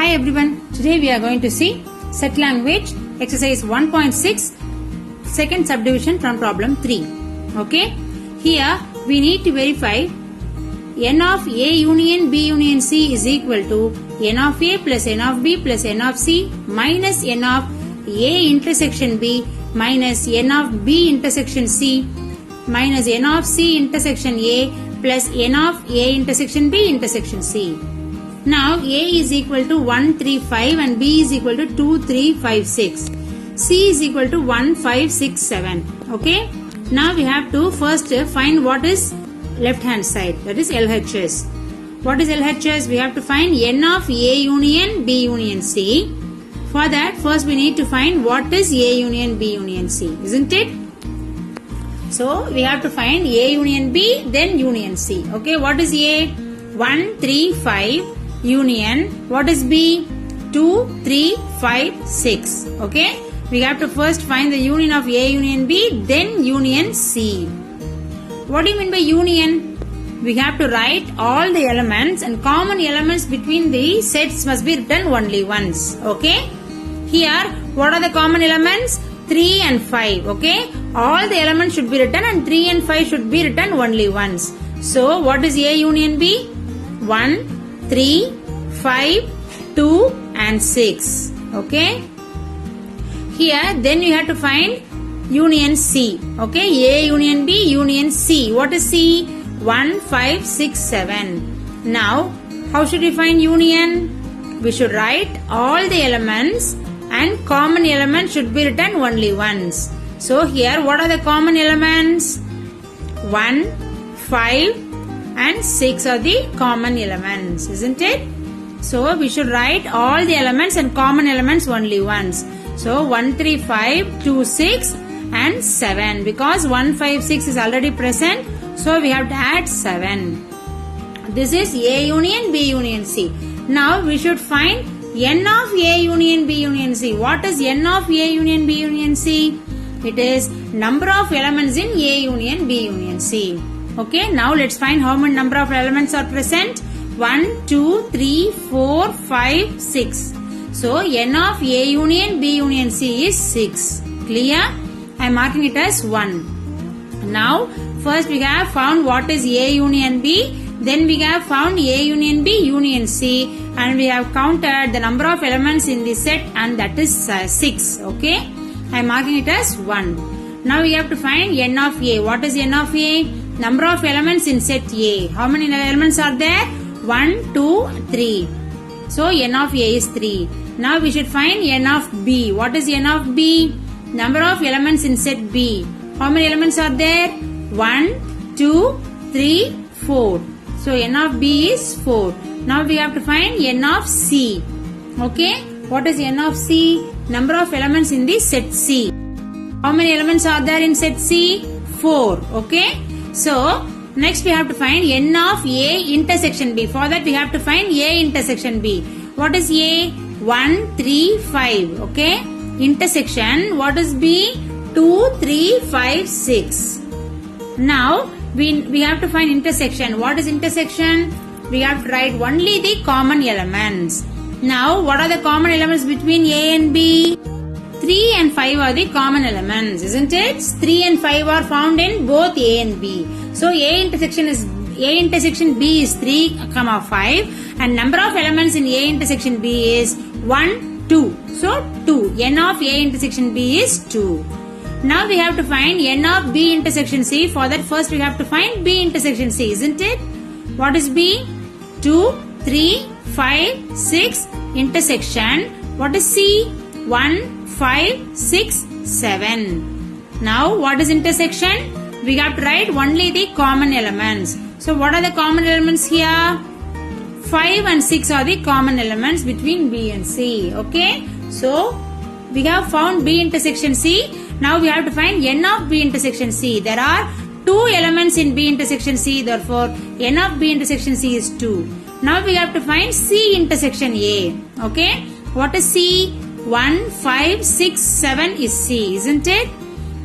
Hi everyone, today we are going to see set language exercise 1.6 second subdivision from problem 3. Okay, here we need to verify n of A union B union C is equal to n of A plus n of B plus n of C minus n of A intersection B minus n of B intersection C minus n of C intersection A plus n of A intersection B intersection C. Now A is equal to 1, 3, 5 and B is equal to 2, 3, 5, 6. C is equal to 1, 5, 6, 7. Okay. Now we have to first find what is left hand side, that is LHS. What is LHS? We have to find n of A union B union C. For that first we need to find what is A union B union C, isn't it? So we have to find A union B then union C. Okay, what is A? 1, 3, 5 union. What is B? 2, 3, 5, 6. Okay, we have to first find the union of A union B then union C. What do you mean by union? We have to write all the elements and common elements between the sets must be written only once. Okay, here what are the common elements? 3 and 5. Okay, all the elements should be written and 3 and 5 should be written only once. So what is A union B? 1, 3, 5, 2 and 6. Okay, here then you have to find union C. Okay, A union B union C. What is C? 1, 5, 6, 7. Now how should we find union? We should write all the elements and common elements should be written only once. So here what are the common elements? 1, 5 and 6 are the common elements, isn't it? So we should write all the elements and common elements only once. So 1, 3, 5, 2, 6 and 7, because 1, 5, 6 is already present, so we have to add 7. This is A union B union C. Now we should find n of A union B union C. What is n of A union B union C? It is number of elements in A union B union C. Okay, now let's find how many number of elements are present. 1, 2, 3, 4, 5, 6. So n of A union B union C is 6. Clear? I am marking it as 1. Now first we have found what is A union B. Then we have found A union B union C. And we have counted the number of elements in the set and that is 6. Okay, I am marking it as 1. Now we have to find n of A. What is n of A? Number of elements in set A. How many elements are there? 1, 2, 3. So n of A is 3. Now we should find n of B. What is n of B? Number of elements in set B. How many elements are there? 1, 2, 3, 4. So n of B is 4. Now we have to find n of C. Okay, what is n of C? Number of elements in the set C. How many elements are there in set C? 4. Okay, so next we have to find n of A intersection B. For that we have to find A intersection B. What is A? 1, 3, 5. Okay, intersection. What is B? 2, 3, 5, 6. Now we have to find intersection. What is intersection? We have to write only the common elements. Now what are the common elements between A and B? 3 and 5 are the common elements, isn't it? 3 and 5 are found in both A and B. So A intersection B is 3, 5 and number of elements in A intersection B is 1, 2. So 2. N of A intersection B is 2. Now we have to find n of B intersection C. For that first we have to find B intersection C, isn't it? What is B? 2, 3, 5, 6 intersection. What is C? 1, 5, 6, 7. Now what is intersection? We have to write only the common elements. So what are the common elements here? 5 and 6 are the common elements between B and C. Okay, so we have found B intersection C. Now we have to find n of B intersection C. There are 2 elements in B intersection C, therefore n of B intersection C is 2. Now we have to find C intersection A. Okay, what is C? 1, 5, 6, 7 is C, isn't it?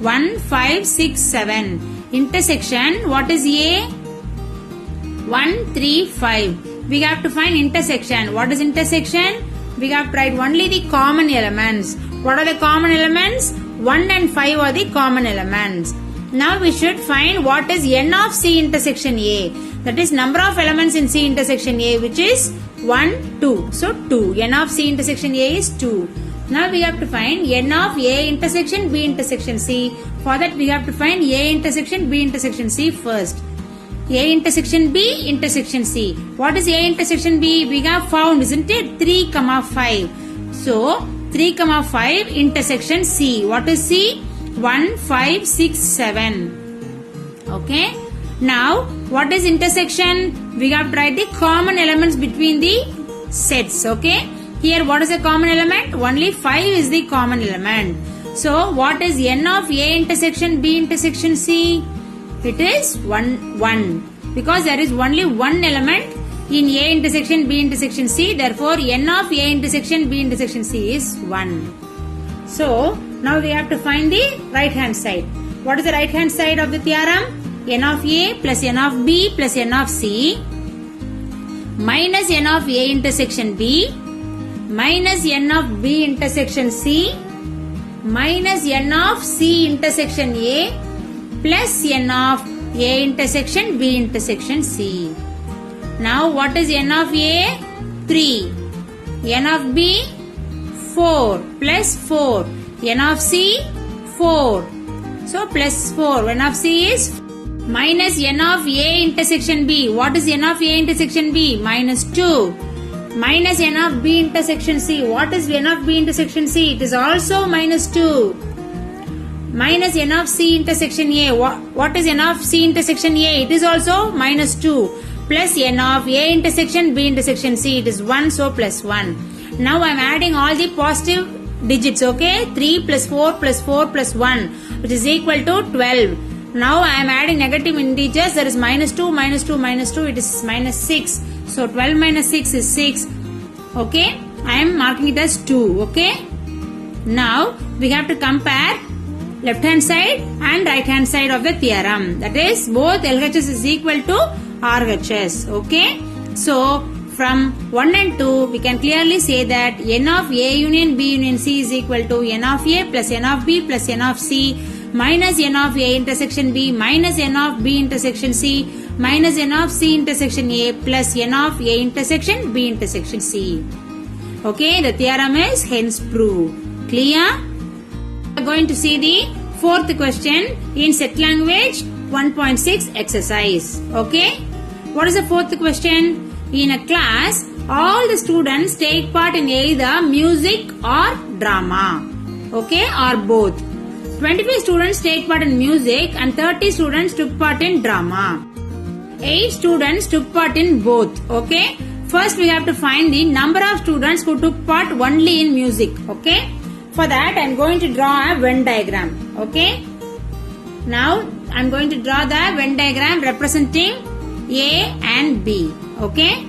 1, 5, 6, 7. Intersection, what is A? 1, 3, 5. We have to find intersection. What is intersection? we have tried only the common elements. What are the common elements? 1 and 5 are the common elements. Now we should find what is n of C intersection A. That is number of elements in C intersection A, which is 1, 2. So 2. N of C intersection A is 2. Now we have to find n of A intersection B intersection C. For that we have to find A intersection B intersection C first. A intersection B intersection C. What is A intersection B? We have found, isn't it? 3, 5. So 3, 5 intersection C. What is C? 1, 5, 6, 7. Okay. Now, what is intersection? We have tried the common elements between the sets. Okay. Here, what is the common element? Only 5 is the common element. So, what is n of A intersection B intersection C? It is 1, 1. Because there is only one element in A intersection B intersection C. Therefore, n of A intersection B intersection C is 1. So, now we have to find the right hand side. What is the right hand side of the theorem? N of A plus n of B plus n of C minus n of A intersection B minus n of B intersection C minus n of C intersection A plus n of A intersection B intersection C. Now what is n of A? 3. N of B? 4 plus 4. N of C? 4. So plus 4. N of C is minus n of A intersection B. What is n of A intersection B? Minus 2. Minus n of B intersection C. What is n of B intersection C? It is also minus 2. Minus n of C intersection A. What is n of C intersection A? It is also minus 2. Plus n of A intersection B intersection C. It is 1, so plus 1. Now I am adding all the positive digits, okay? 3 plus 4 plus 4 plus 1, which is equal to 12. Now I am adding negative integers. There is minus 2, minus 2, minus 2. It is minus 6. So 12 minus 6 is 6. Okay? I am marking it as 2. Okay? Now we have to compare left hand side and right hand side of the theorem. That is, both LHS is equal to RHS. Okay? So from 1 and 2, we can clearly say that n of A union B union C is equal to n of A plus n of B plus n of C minus n of A intersection B minus n of B intersection C minus n of C intersection A plus n of A intersection B intersection C. Okay, the theorem is hence proved. Clear? We are going to see the fourth question in set language 1.6 exercise. Okay, what is the fourth question? In a class, all the students take part in either music or drama. Okay, or both. 25 students take part in music and 30 students took part in drama. 8 students took part in both. Okay. First we have to find the number of students who took part only in music. Okay. For that I am going to draw a Venn diagram. Okay. Now I am going to draw the Venn diagram representing A and B. Okay.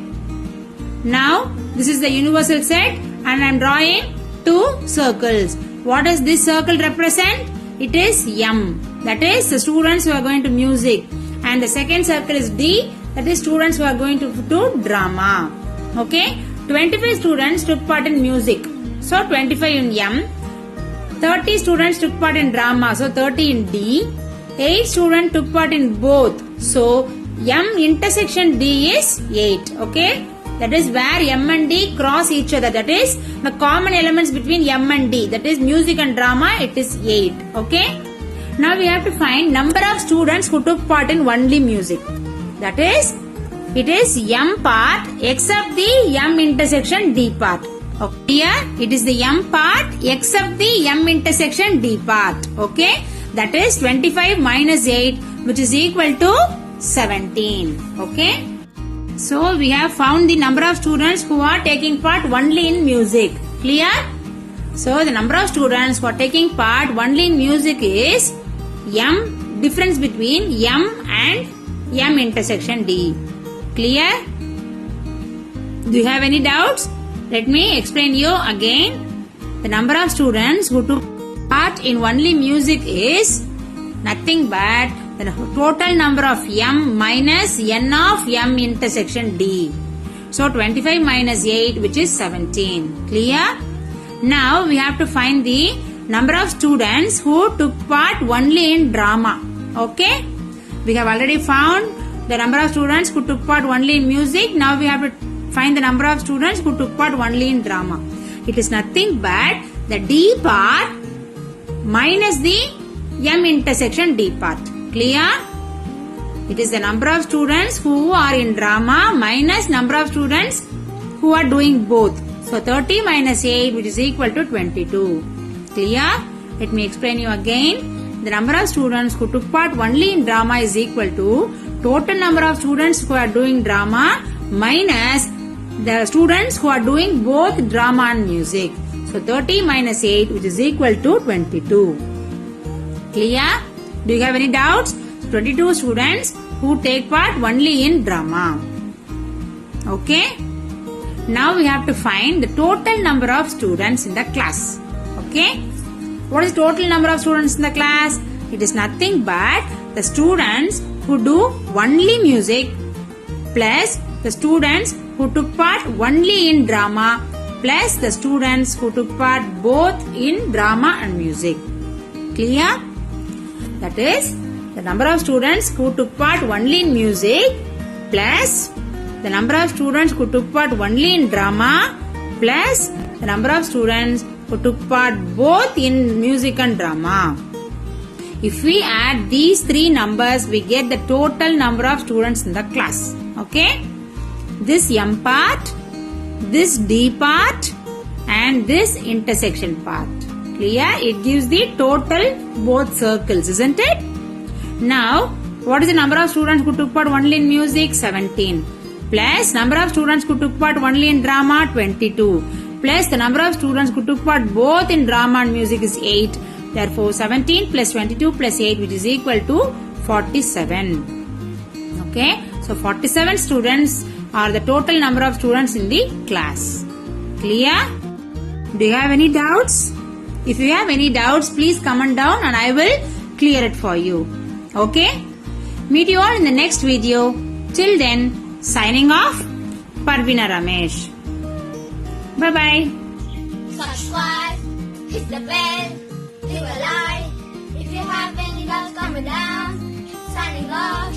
Now this is the universal set and I am drawing 2 circles. What does this circle represent? It is M. That is the students who are going to music. And the second circle is D. That is students who are going to drama. Okay. 25 students took part in music. So 25 in M. 30 students took part in drama. So 30 in D. 8 students took part in both. So M intersection D is 8. Okay. That is where M and D cross each other. That is the common elements between M and D. That is music and drama. It is 8. Okay. Now we have to find number of students who took part in only music. That is, it is M part except the M intersection D part. Okay. Here it is the M part except the M intersection D part. Okay. That is 25 minus 8, which is equal to 17. Okay. So we have found the number of students who are taking part only in music. Clear? So the number of students who are taking part only in music is M, difference between M and M intersection D. Clear? Do you have any doubts? Let me explain you again. The number of students who took part in only music is nothing but the total number of M minus N of M intersection D. So 25 minus 8, which is 17. Clear? Now we have to find the number of students who took part only in drama. Okay? We have already found the number of students who took part only in music. Now we have to find the number of students who took part only in drama. It is nothing but the D part minus the M intersection D part. Clear? It is the number of students who are in drama minus number of students who are doing both. So 30 minus 8, which is equal to 22. Clear? Let me explain you again. The number of students who took part only in drama is equal to total number of students who are doing drama minus the students who are doing both drama and music. So 30 minus 8, which is equal to 22. Clear? Do you have any doubts? 22 students who take part only in drama. Okay? Now we have to find the total number of students in the class. Okay? What is the total number of students in the class? It is nothing but the students who do only music plus the students who took part only in drama plus the students who took part both in drama and music. Clear? That is the number of students who took part only in music plus the number of students who took part only in drama plus the number of students who took part both in music and drama. If we add these three numbers, we get the total number of students in the class. Okay? This M part, this D part and this intersection part. Clear? It gives the total both circles, isn't it? Now, what is the number of students who took part only in music? 17. Plus number of students who took part only in drama? 22. Plus the number of students who took part both in drama and music is 8. Therefore, 17 plus 22 plus 8, which is equal to 47. Okay? So, 47 students are the total number of students in the class. Clear? Do you have any doubts? If you have any doubts, please comment down and I will clear it for you. Okay? Meet you all in the next video. Till then, signing off, Parvina Ramesh. Bye-bye. Subscribe, hit the bell, leave a like. If you have any doubts, comment down. Signing off.